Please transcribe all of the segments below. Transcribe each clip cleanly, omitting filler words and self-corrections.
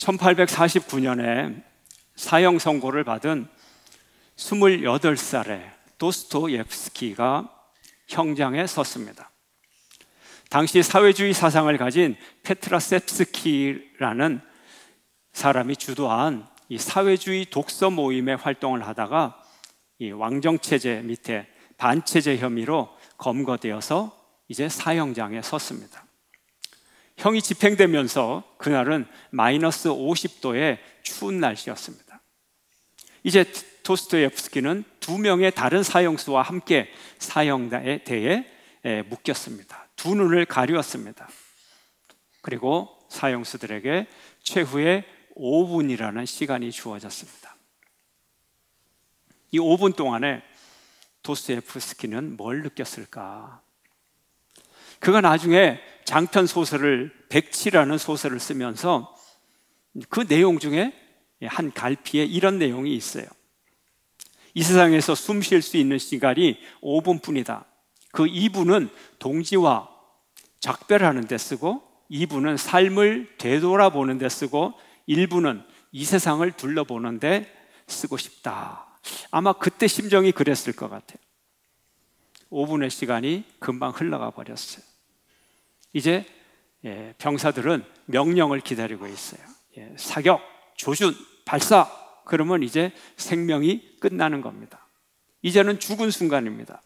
1849년에 사형 선고를 받은 28살의 도스토옙스키가 형장에 섰습니다. 당시 사회주의 사상을 가진 페트라셉스키라는 사람이 주도한 이 사회주의 독서 모임의 활동을 하다가 이 왕정체제 밑에 반체제 혐의로 검거되어서 이제 사형장에 섰습니다. 형이 집행되면서 그날은 마이너스 50도의 추운 날씨였습니다. 이제 도스토옙스키는 2명의 다른 사형수와 함께 사형대에 묶였습니다. 두 눈을 가리웠습니다. 그리고 사형수들에게 최후의 5분이라는 시간이 주어졌습니다. 이 5분 동안에 도스토옙스키는 뭘 느꼈을까? 그가 나중에 장편 소설을 백치라는 소설을 쓰면서 그 내용 중에 한 갈피에 이런 내용이 있어요. 이 세상에서 숨 쉴 수 있는 시간이 5분뿐이다. 그 2분은 동지와 작별하는 데 쓰고 2분은 삶을 되돌아보는 데 쓰고 1분은 이 세상을 둘러보는 데 쓰고 싶다. 아마 그때 심정이 그랬을 것 같아요. 5분의 시간이 금방 흘러가 버렸어요. 이제 병사들은 명령을 기다리고 있어요. 사격, 조준, 발사. 그러면 이제 생명이 끝나는 겁니다. 이제는 죽은 순간입니다.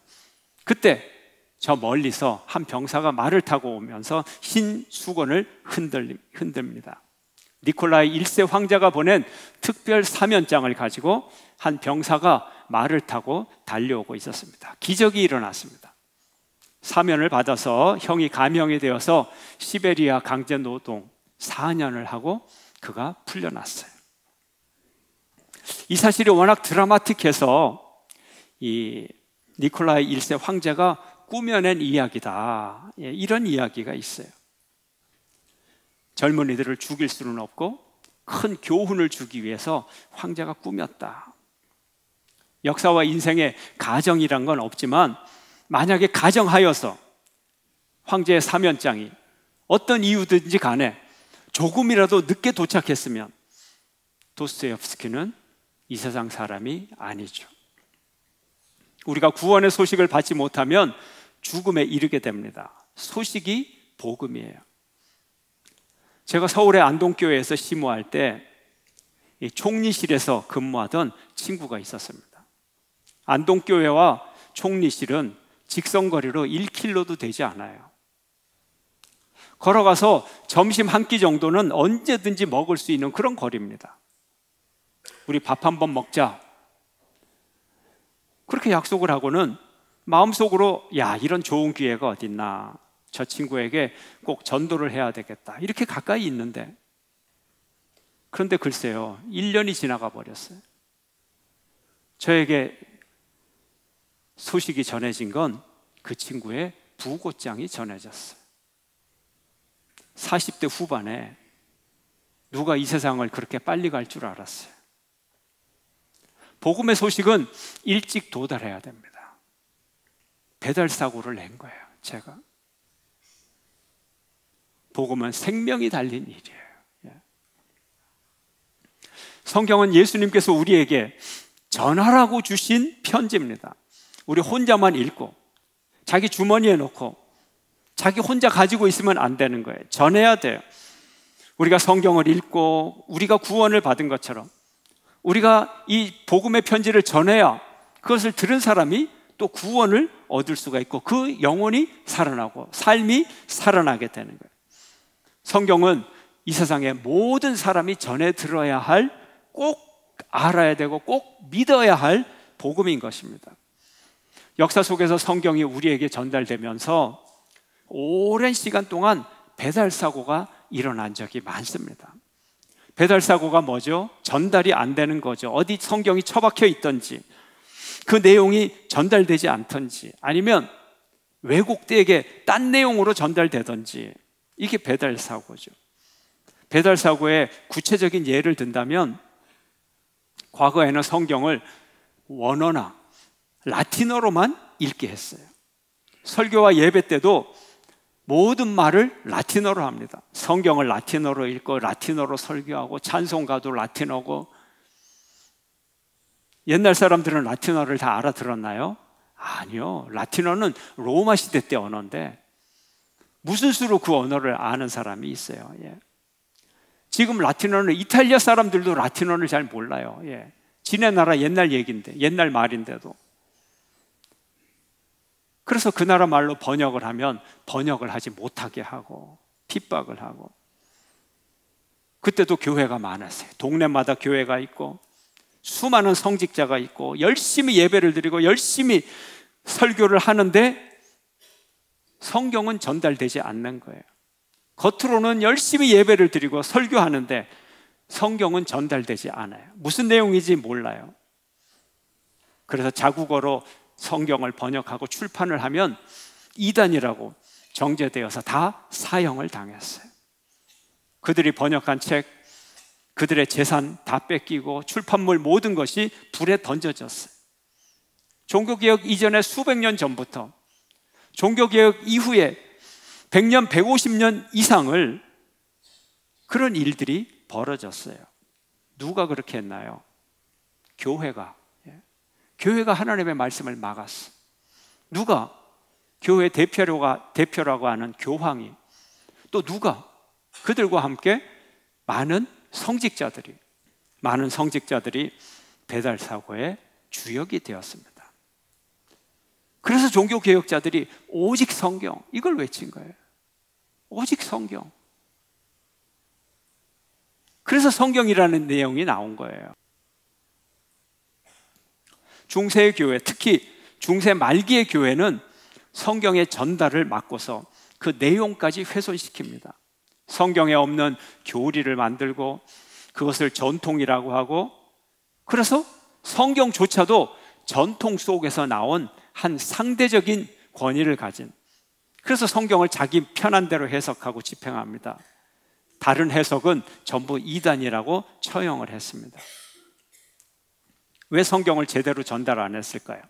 그때 저 멀리서 한 병사가 말을 타고 오면서 흰 수건을 흔듭니다. 니콜라이 1세 황제가 보낸 특별 사면장을 가지고 한 병사가 말을 타고 달려오고 있었습니다. 기적이 일어났습니다. 사면을 받아서 형이 감형이 되어서 시베리아 강제노동 4년을 하고 그가 풀려났어요. 이 사실이 워낙 드라마틱해서 이 니콜라이 1세 황제가 꾸며낸 이야기다. 이런 이야기가 있어요. 젊은이들을 죽일 수는 없고 큰 교훈을 주기 위해서 황제가 꾸몄다. 역사와 인생에 가정이란 건 없지만 만약에 가정하여서 황제의 사면장이 어떤 이유든지 간에 조금이라도 늦게 도착했으면 도스토옙스키는 이 세상 사람이 아니죠. 우리가 구원의 소식을 받지 못하면 죽음에 이르게 됩니다. 소식이 복음이에요. 제가 서울의 안동교회에서 심호할 때 이 총리실에서 근무하던 친구가 있었습니다. 안동교회와 총리실은 직선거리로 1km도 되지 않아요. 걸어가서 점심 한 끼 정도는 언제든지 먹을 수 있는 그런 거리입니다. 우리 밥 한번 먹자. 그렇게 약속을 하고는 마음속으로 야, 이런 좋은 기회가 어딨나. 저 친구에게 꼭 전도를 해야 되겠다. 이렇게 가까이 있는데 그런데 글쎄요, 1년이 지나가 버렸어요. 저에게 소식이 전해진 건 그 친구의 부고장이 전해졌어요. 40대 후반에 누가 이 세상을 그렇게 빨리 갈 줄 알았어요. 복음의 소식은 일찍 도달해야 됩니다. 배달사고를 낸 거예요, 제가. 복음은 생명이 달린 일이에요. 성경은 예수님께서 우리에게 전하라고 주신 편지입니다. 우리 혼자만 읽고 자기 주머니에 넣고 자기 혼자 가지고 있으면 안 되는 거예요. 전해야 돼요. 우리가 성경을 읽고 우리가 구원을 받은 것처럼 우리가 이 복음의 편지를 전해야 그것을 들은 사람이 또 구원을 얻을 수가 있고 그 영혼이 살아나고 삶이 살아나게 되는 거예요. 성경은 이 세상의 모든 사람이 전해 들어야 할, 꼭 알아야 되고 꼭 믿어야 할 복음인 것입니다. 역사 속에서 성경이 우리에게 전달되면서 오랜 시간 동안 배달사고가 일어난 적이 많습니다. 배달사고가 뭐죠? 전달이 안 되는 거죠. 어디 성경이 처박혀 있던지 그 내용이 전달되지 않던지 아니면 왜곡되게 딴 내용으로 전달되던지 이게 배달사고죠. 배달사고의 구체적인 예를 든다면 과거에는 성경을 원어나 라틴어로만 읽게 했어요. 설교와 예배 때도 모든 말을 라틴어로 합니다. 성경을 라틴어로 읽고 라틴어로 설교하고 찬송가도 라틴어고. 옛날 사람들은 라틴어를 다 알아들었나요? 아니요. 라틴어는 로마 시대 때 언어인데 무슨 수로 그 언어를 아는 사람이 있어요. 예. 지금 라틴어는 이탈리아 사람들도 라틴어를 잘 몰라요. 예. 지네 나라 옛날 얘기인데, 옛날 말인데도. 그래서 그 나라 말로 번역을 하면 번역을 하지 못하게 하고 핍박을 하고. 그때도 교회가 많았어요. 동네마다 교회가 있고 수많은 성직자가 있고 열심히 예배를 드리고 열심히 설교를 하는데 성경은 전달되지 않는 거예요. 겉으로는 열심히 예배를 드리고 설교하는데 성경은 전달되지 않아요. 무슨 내용인지 몰라요. 그래서 자국어로 성경을 번역하고 출판을 하면 이단이라고 정죄되어서 다 사형을 당했어요. 그들이 번역한 책, 그들의 재산 다 뺏기고 출판물 모든 것이 불에 던져졌어요. 종교개혁 이전에 수백 년 전부터 종교개혁 이후에 100년, 150년 이상을 그런 일들이 벌어졌어요. 누가 그렇게 했나요? 교회가. 교회가 하나님의 말씀을 막았어. 누가? 교회 대표라고 하는 교황이. 또 누가? 그들과 함께 많은 성직자들이 배달사고의 주역이 되었습니다. 그래서 종교개혁자들이 오직 성경, 이걸 외친 거예요. 오직 성경. 그래서 성경이라는 내용이 나온 거예요. 중세의 교회, 특히 중세 말기의 교회는 성경의 전달을 막고서 그 내용까지 훼손시킵니다. 성경에 없는 교리를 만들고 그것을 전통이라고 하고, 그래서 성경조차도 전통 속에서 나온 한 상대적인 권위를 가진, 그래서 성경을 자기 편한 대로 해석하고 집행합니다. 다른 해석은 전부 이단이라고 처형을 했습니다. 왜 성경을 제대로 전달 안 했을까요?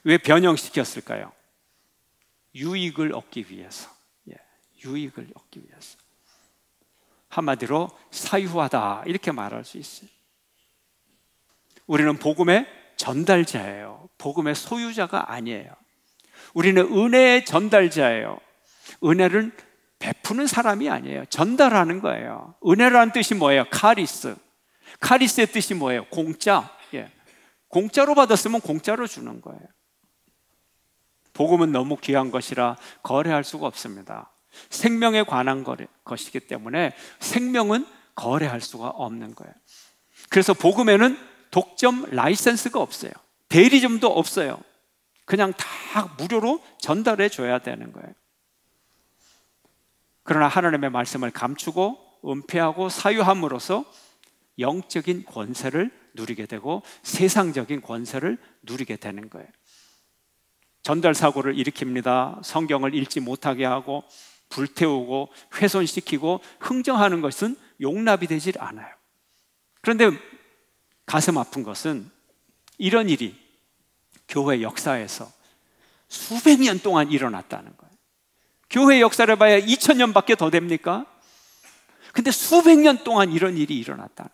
왜 변형시켰을까요? 유익을 얻기 위해서. 유익을 얻기 위해서. 한마디로 사유하다, 이렇게 말할 수 있어요. 우리는 복음의 전달자예요. 복음의 소유자가 아니에요. 우리는 은혜의 전달자예요. 은혜를 베푸는 사람이 아니에요. 전달하는 거예요. 은혜라는 뜻이 뭐예요? 카리스. 카리스의 뜻이 뭐예요? 공짜. 공짜로 받았으면 공짜로 주는 거예요. 복음은 너무 귀한 것이라 거래할 수가 없습니다. 생명에 관한 것이기 때문에 생명은 거래할 수가 없는 거예요. 그래서 복음에는 독점 라이센스가 없어요. 대리점도 없어요. 그냥 다 무료로 전달해 줘야 되는 거예요. 그러나 하나님의 말씀을 감추고 은폐하고 사유함으로써 영적인 권세를 누리게 되고 세상적인 권세를 누리게 되는 거예요. 전달 사고를 일으킵니다. 성경을 읽지 못하게 하고 불태우고 훼손시키고 흥정하는 것은 용납이 되질 않아요. 그런데 가슴 아픈 것은 이런 일이 교회 역사에서 수백 년 동안 일어났다는 거예요. 교회 역사를 봐야 2000년밖에 더 됩니까? 근데 수백 년 동안 이런 일이 일어났다.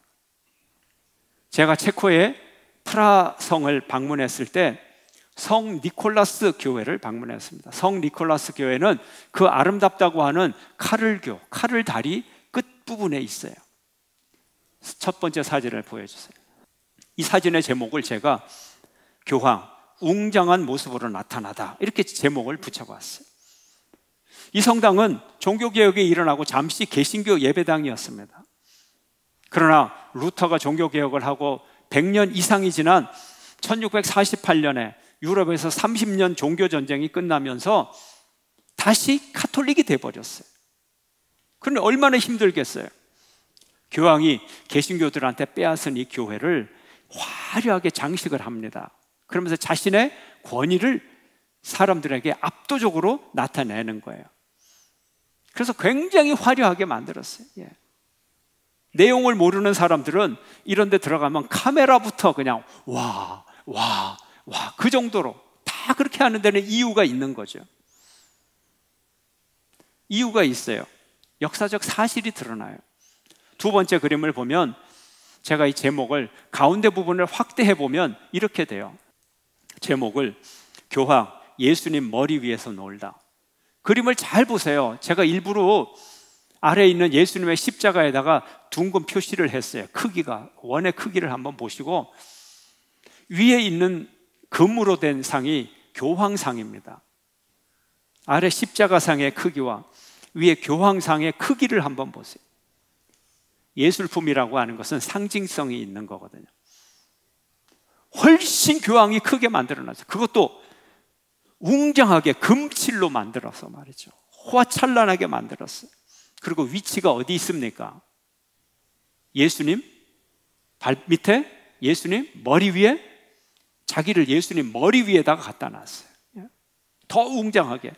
제가 체코의 프라성을 방문했을 때 성 니콜라스 교회를 방문했습니다. 성 니콜라스 교회는 그 아름답다고 하는 카를교, 카를 다리 끝부분에 있어요. 첫 번째 사진을 보여주세요. 이 사진의 제목을 제가 교황, 웅장한 모습으로 나타나다, 이렇게 제목을 붙여봤어요. 이 성당은 종교개혁이 일어나고 잠시 개신교 예배당이었습니다. 그러나 루터가 종교개혁을 하고 100년 이상이 지난 1648년에 유럽에서 30년 종교전쟁이 끝나면서 다시 카톨릭이 돼버렸어요. 그런데 얼마나 힘들겠어요. 교황이 개신교들한테 빼앗은 이 교회를 화려하게 장식을 합니다. 그러면서 자신의 권위를 사람들에게 압도적으로 나타내는 거예요. 그래서 굉장히 화려하게 만들었어요. 내용을 모르는 사람들은 이런 데 들어가면 카메라부터 그냥 와 그 정도로 다 그렇게 하는 데는 이유가 있는 거죠. 이유가 있어요. 역사적 사실이 드러나요. 두 번째 그림을 보면 제가 이 제목을 가운데 부분을 확대해 보면 이렇게 돼요. 제목을 교황 예수님 머리 위에서 놀다. 그림을 잘 보세요. 제가 일부러 아래에 있는 예수님의 십자가에다가 둥근 표시를 했어요. 크기가, 원의 크기를 한번 보시고, 위에 있는 금으로 된 상이 교황상입니다. 아래 십자가상의 크기와 위에 교황상의 크기를 한번 보세요. 예술품이라고 하는 것은 상징성이 있는 거거든요. 훨씬 교황이 크게 만들어놨어요. 그것도 웅장하게 금칠로 만들어서 말이죠. 호화찬란하게 만들었어요. 그리고 위치가 어디 있습니까? 예수님 발 밑에, 예수님 머리 위에, 자기를 예수님 머리 위에다가 갖다 놨어요. 더 웅장하게.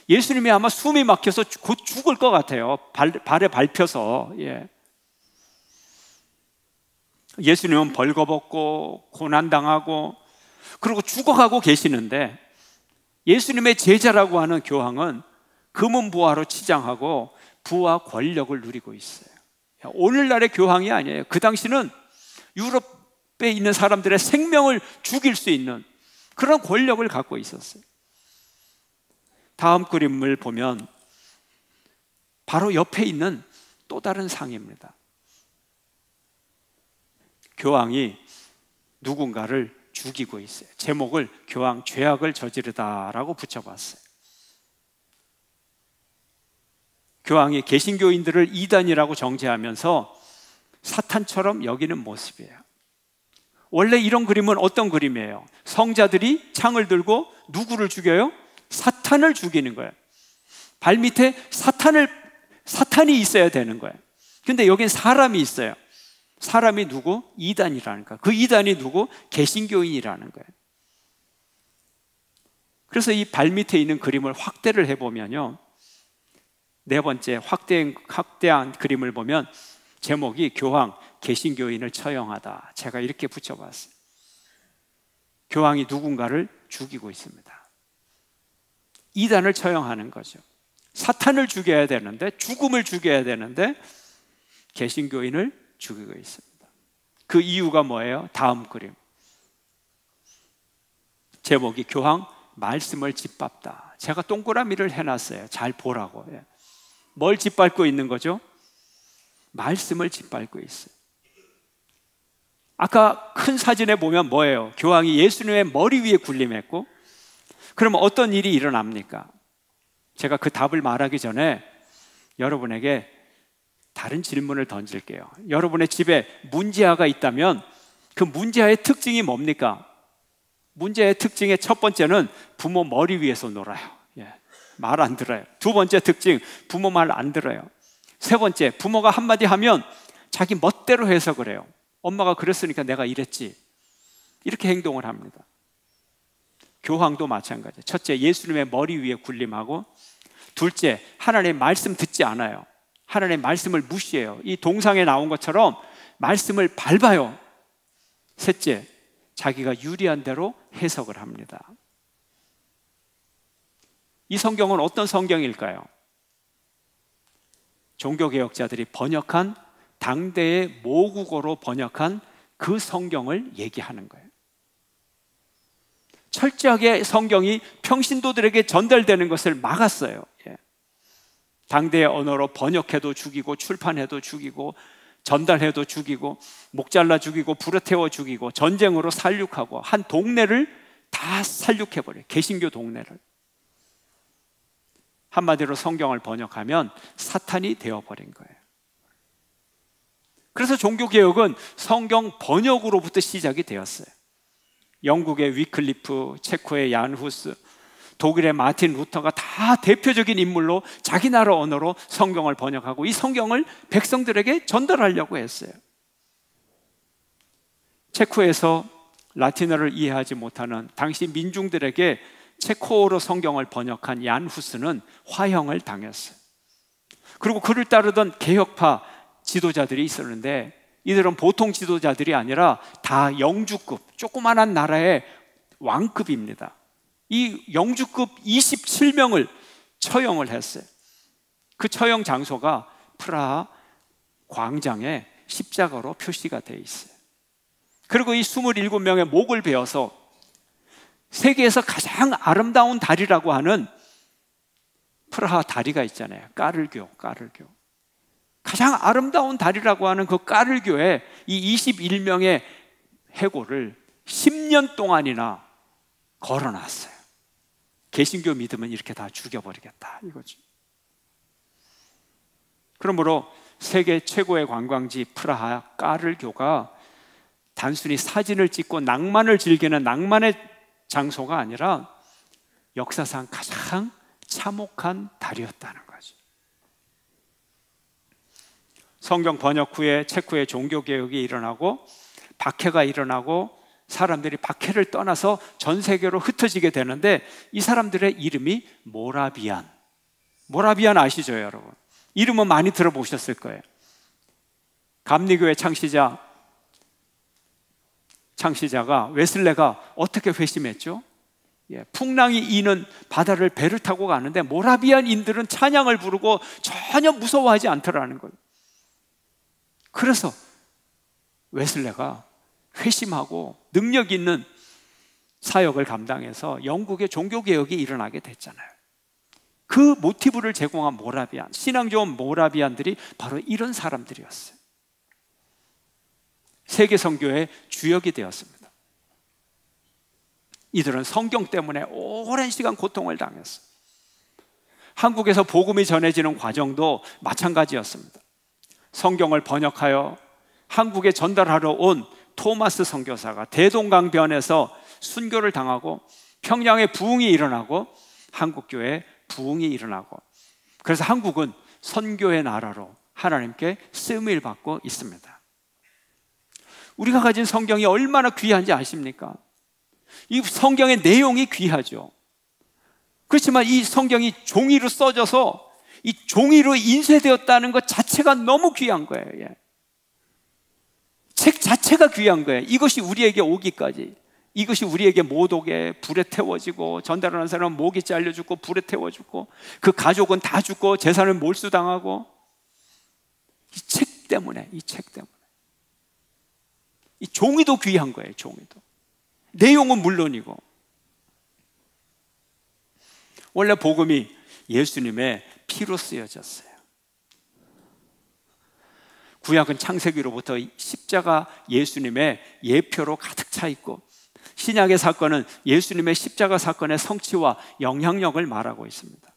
예수님이 아마 숨이 막혀서 곧 죽을 것 같아요. 발에 밟혀서. 예수님은 벌거벗고 고난당하고 그리고 죽어가고 계시는데, 예수님의 제자라고 하는 교황은 금은 부하로 치장하고 부와 권력을 누리고 있어요. 오늘날의 교황이 아니에요. 그 당시는 유럽에 있는 사람들의 생명을 죽일 수 있는 그런 권력을 갖고 있었어요. 다음 그림을 보면 바로 옆에 있는 또 다른 상입니다. 교황이 누군가를 죽이고 있어요. 제목을 교황 죄악을 저지르다라고 붙여봤어요. 교황이 개신교인들을 이단이라고 정죄하면서 사탄처럼 여기는 모습이에요. 원래 이런 그림은 어떤 그림이에요? 성자들이 창을 들고 누구를 죽여요? 사탄을 죽이는 거예요. 발 밑에 사탄이 있어야 되는 거예요. 근데 여긴 사람이 있어요. 사람이 누구? 이단이라는 거예요. 그 이단이 누구? 개신교인이라는 거예요. 그래서 이 발 밑에 있는 그림을 확대를 해보면요, 네 번째 확대한 그림을 보면 제목이 교황 개신교인을 처형하다. 제가 이렇게 붙여봤어요. 교황이 누군가를 죽이고 있습니다. 이단을 처형하는 거죠. 사탄을 죽여야 되는데, 죽음을 죽여야 되는데 개신교인을 죽이고 있습니다. 그 이유가 뭐예요? 다음 그림. 제목이 교황 말씀을 짓밟다. 제가 동그라미를 해놨어요. 잘 보라고. 뭘 짓밟고 있는 거죠? 말씀을 짓밟고 있어요. 아까 큰 사진에 보면 뭐예요? 교황이 예수님의 머리 위에 군림했고, 그러면 어떤 일이 일어납니까? 제가 그 답을 말하기 전에 여러분에게 다른 질문을 던질게요. 여러분의 집에 문제아가 있다면 그 문제아의 특징이 뭡니까? 문제아의 특징의 첫 번째는 부모 머리 위에서 놀아요. 말 안 들어요. 두 번째 특징, 부모 말 안 들어요. 세 번째, 부모가 한마디 하면 자기 멋대로 해석을 해요. 엄마가 그랬으니까 내가 이랬지. 이렇게 행동을 합니다. 교황도 마찬가지예요. 첫째, 예수님의 머리 위에 군림하고, 둘째, 하나님의 말씀 듣지 않아요. 하나님의 말씀을 무시해요. 이 동상에 나온 것처럼 말씀을 밟아요. 셋째, 자기가 유리한 대로 해석을 합니다. 이 성경은 어떤 성경일까요? 종교개혁자들이 번역한, 당대의 모국어로 번역한 그 성경을 얘기하는 거예요. 철저하게 성경이 평신도들에게 전달되는 것을 막았어요. 당대의 언어로 번역해도 죽이고, 출판해도 죽이고, 전달해도 죽이고, 목 잘라 죽이고, 불에 태워 죽이고, 전쟁으로 살육하고, 한 동네를 다 살육해버려요. 개신교 동네를. 한마디로 성경을 번역하면 사탄이 되어버린 거예요. 그래서 종교개혁은 성경 번역으로부터 시작이 되었어요. 영국의 위클리프, 체코의 얀 후스, 독일의 마틴 루터가 다 대표적인 인물로 자기 나라 언어로 성경을 번역하고 이 성경을 백성들에게 전달하려고 했어요. 체코에서 라틴어를 이해하지 못하는 당시 민중들에게 체코어로 성경을 번역한 얀 후스는 화형을 당했어요. 그리고 그를 따르던 개혁파 지도자들이 있었는데, 이들은 보통 지도자들이 아니라 다 영주급, 조그만한 나라의 왕급입니다. 이 영주급 27명을 처형을 했어요. 그 처형 장소가 프라하 광장에 십자가로 표시가 되어 있어요. 그리고 이 27명의 목을 베어서 세계에서 가장 아름다운 다리라고 하는 프라하 다리가 있잖아요. 까를교. 가장 아름다운 다리라고 하는 그 까를교에 이 21명의 해골을 10년 동안이나 걸어놨어요. 개신교 믿으면 이렇게 다 죽여버리겠다 이거죠. 그러므로 세계 최고의 관광지 프라하 까를교가 단순히 사진을 찍고 낭만을 즐기는 낭만의 장소가 아니라 역사상 가장 참혹한 다리였다는 거죠. 성경 번역 후에 체코의 종교개혁이 일어나고 박해가 일어나고 사람들이 박해를 떠나서 전 세계로 흩어지게 되는데 이 사람들의 이름이 모라비안. 모라비안 아시죠, 여러분? 이름은 많이 들어보셨을 거예요. 감리교의 창시자가 웨슬레가 어떻게 회심했죠? 풍랑이 이는 바다를 배를 타고 가는데 모라비안인들은 찬양을 부르고 전혀 무서워하지 않더라는 거예요. 그래서 웨슬레가 회심하고 능력 있는 사역을 감당해서 영국의 종교개혁이 일어나게 됐잖아요. 그 모티브를 제공한 모라비안, 신앙 좋은 모라비안들이 바로 이런 사람들이었어요. 세계 선교의 주역이 되었습니다. 이들은 성경 때문에 오랜 시간 고통을 당했어요. 한국에서 복음이 전해지는 과정도 마찬가지였습니다. 성경을 번역하여 한국에 전달하러 온 토마스 선교사가 대동강변에서 순교를 당하고 평양에 부흥이 일어나고 한국교회에 부흥이 일어나고, 그래서 한국은 선교의 나라로 하나님께 쓰임을 받고 있습니다. 우리가 가진 성경이 얼마나 귀한지 아십니까? 이 성경의 내용이 귀하죠. 그렇지만 이 성경이 종이로 써져서 이 종이로 인쇄되었다는 것 자체가 너무 귀한 거예요. 책 자체가 귀한 거예요. 이것이 우리에게 오기까지, 이것이 우리에게 못 오게 불에 태워지고, 전달하는 사람은 목이 잘려 죽고 불에 태워 죽고, 그 가족은 다 죽고 재산을 몰수당하고, 이 책 때문에, 이 종이도 귀한 거예요. 종이도, 내용은 물론이고. 원래 복음이 예수님의 피로 쓰여졌어요. 구약은 창세기로부터 십자가 예수님의 예표로 가득 차 있고, 신약의 사건은 예수님의 십자가 사건의 성취와 영향력을 말하고 있습니다.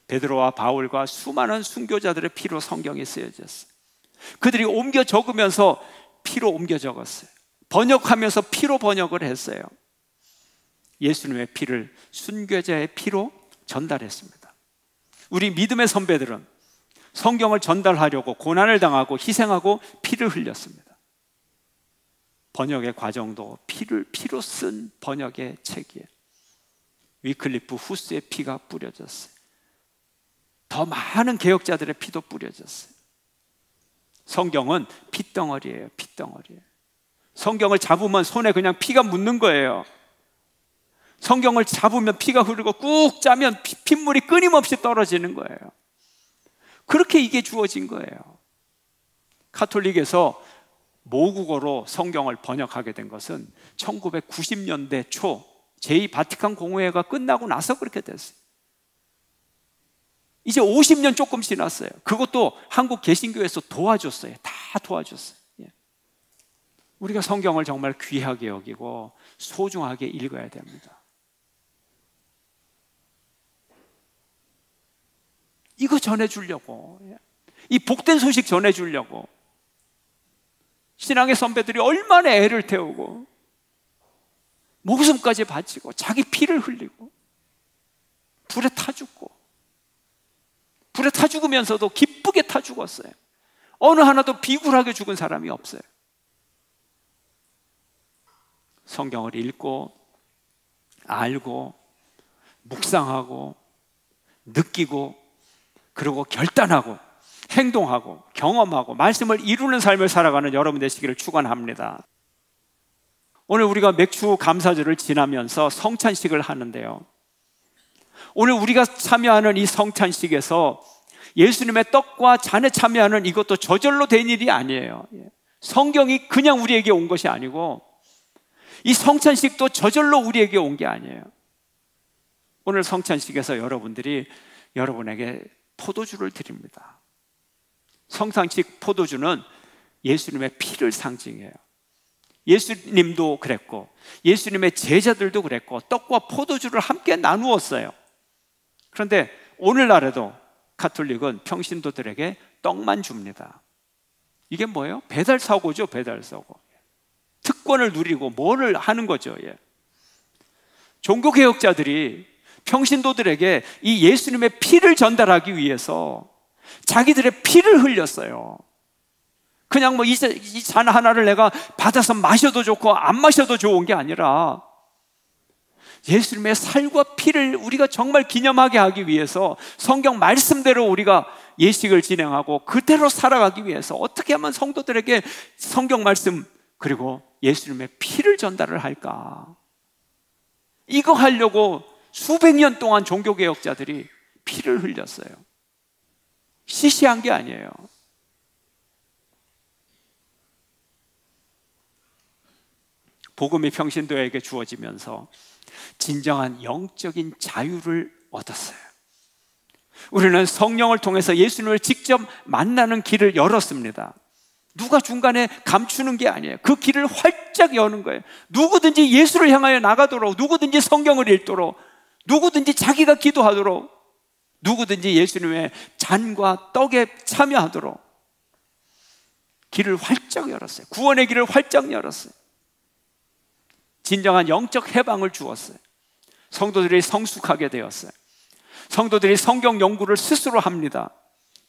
베드로와 바울과 수많은 순교자들의 피로 성경이 쓰여졌어요. 그들이 옮겨 적으면서 피로 옮겨 적었어요. 번역하면서 피로 번역을 했어요. 예수님의 피를 순교자의 피로 전달했습니다. 우리 믿음의 선배들은 성경을 전달하려고 고난을 당하고 희생하고 피를 흘렸습니다. 번역의 과정도 피로 쓴 번역의 책이에요. 위클리프 후스의 피가 뿌려졌어요. 더 많은 개혁자들의 피도 뿌려졌어요. 성경은 핏덩어리예요. 성경을 잡으면 손에 그냥 피가 묻는 거예요. 성경을 잡으면 피가 흐르고 꾹 짜면 핏물이 끊임없이 떨어지는 거예요. 그렇게 이게 주어진 거예요. 카톨릭에서 모국어로 성경을 번역하게 된 것은 1990년대 초 제2바티칸 공회가 끝나고 나서 그렇게 됐어요. 이제 50년 조금 지났어요. 그것도 한국 개신교에서 도와줬어요. 다 도와줬어요. 우리가 성경을 정말 귀하게 여기고 소중하게 읽어야 됩니다. 이거 전해주려고, 이 복된 소식 전해주려고 신앙의 선배들이 얼마나 애를 태우고 목숨까지 바치고 자기 피를 흘리고 불에 타 죽고, 불에 타 죽으면서도 기쁘게 타 죽었어요. 어느 하나도 비굴하게 죽은 사람이 없어요. 성경을 읽고 알고 묵상하고 느끼고, 그리고 결단하고 행동하고 경험하고 말씀을 이루는 삶을 살아가는 여러분 되시기를 축원합니다. 오늘 우리가 맥주 감사절을 지나면서 성찬식을 하는데요, 오늘 우리가 참여하는 이 성찬식에서 예수님의 떡과 잔에 참여하는 이것도 저절로 된 일이 아니에요. 성경이 그냥 우리에게 온 것이 아니고 이 성찬식도 저절로 우리에게 온 게 아니에요. 오늘 성찬식에서 여러분들이 여러분에게 포도주를 드립니다. 성찬식 포도주는 예수님의 피를 상징해요. 예수님도 그랬고 예수님의 제자들도 그랬고 떡과 포도주를 함께 나누었어요. 그런데 오늘날에도 가톨릭은 평신도들에게 떡만 줍니다. 이게 뭐예요? 배달사고죠. 배달사고. 특권을 누리고 뭐를 하는 거죠. 종교개혁자들이 평신도들에게 이 예수님의 피를 전달하기 위해서 자기들의 피를 흘렸어요. 그냥 이 잔 하나를 내가 받아서 마셔도 좋고 안 마셔도 좋은 게 아니라 예수님의 살과 피를 우리가 정말 기념하게 하기 위해서 성경 말씀대로 우리가 예식을 진행하고 그대로 살아가기 위해서 어떻게 하면 성도들에게 성경 말씀 그리고 예수님의 피를 전달을 할까? 이거 하려고 수백 년 동안 종교개혁자들이 피를 흘렸어요. 시시한 게 아니에요. 복음이 평신도에게 주어지면서 진정한 영적인 자유를 얻었어요. 우리는 성령을 통해서 예수님을 직접 만나는 길을 열었습니다. 누가 중간에 감추는 게 아니에요. 그 길을 활짝 여는 거예요. 누구든지 예수를 향하여 나가도록, 누구든지 성경을 읽도록, 누구든지 자기가 기도하도록, 누구든지 예수님의 잔과 떡에 참여하도록 길을 활짝 열었어요. 구원의 길을 활짝 열었어요. 진정한 영적 해방을 주었어요. 성도들이 성숙하게 되었어요. 성도들이 성경 연구를 스스로 합니다.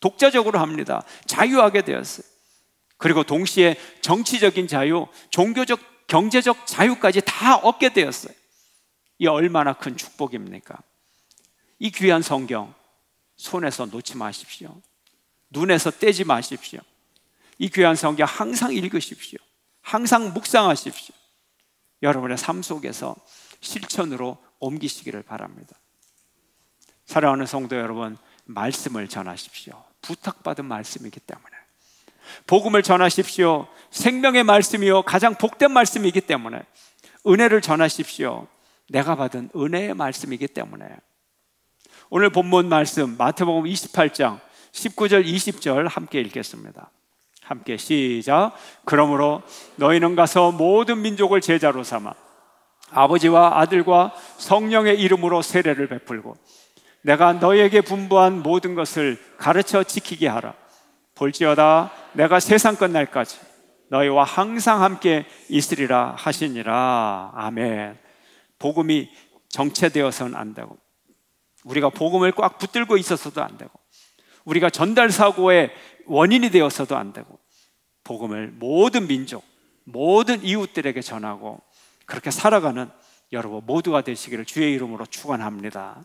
독자적으로 합니다. 자유하게 되었어요. 그리고 동시에 정치적인 자유, 종교적, 경제적 자유까지 다 얻게 되었어요. 이 얼마나 큰 축복입니까? 이 귀한 성경 손에서 놓지 마십시오. 눈에서 떼지 마십시오. 이 귀한 성경 항상 읽으십시오. 항상 묵상하십시오. 여러분의 삶 속에서 실천으로 옮기시기를 바랍니다. 사랑하는 성도 여러분, 말씀을 전하십시오. 부탁받은 말씀이기 때문에. 복음을 전하십시오. 생명의 말씀이요 가장 복된 말씀이기 때문에. 은혜를 전하십시오. 내가 받은 은혜의 말씀이기 때문에. 오늘 본문 말씀 마태복음 28장 19절 20절 함께 읽겠습니다. 함께 시작. 그러므로 너희는 가서 모든 민족을 제자로 삼아 아버지와 아들과 성령의 이름으로 세례를 베풀고 내가 너희에게 분부한 모든 것을 가르쳐 지키게 하라. 볼지어다 내가 세상 끝날까지 너희와 항상 함께 있으리라 하시니라. 아멘. 복음이 정체되어서는 안 되고 우리가 복음을 꽉 붙들고 있어서도 안 되고 우리가 전달사고의 원인이 되어서도 안 되고 복음을 모든 민족, 모든 이웃들에게 전하고 그렇게 살아가는 여러분 모두가 되시기를 주의 이름으로 축원합니다.